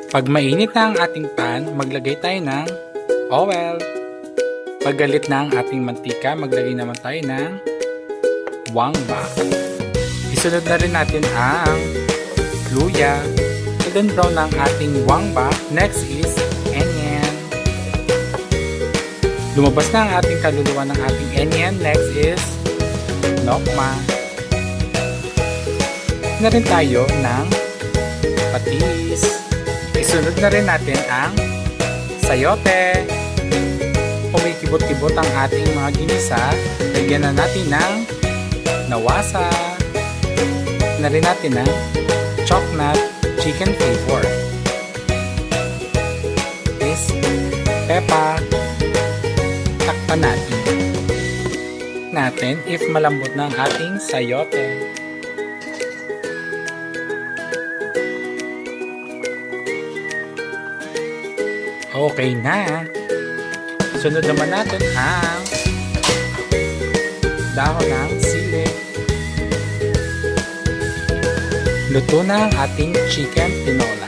Pag mainit na ang ating pan, maglagay tayo ng oil. Pag galit na ang ating mantika, maglagay naman tayo ng wangba. Isunod na rin natin ang luya. Golden brown na ang ating wangba. Next is onion. Lumabas na ang ating kaluluwa ng ating onion. Next is nokma. Na rin tayo ng patis. Isunod na rin natin ang sayote. Kumikibot-kibot ang ating mga ginisa. Lagyan na natin ng nawasa. Na rin natin ng chocolate chicken flavor. Is pepa. Takpan natin if malambot na ang ating sayote. Okay na. Sunod naman natin ang dahon ng sili. Luto na ang ating chicken tinola.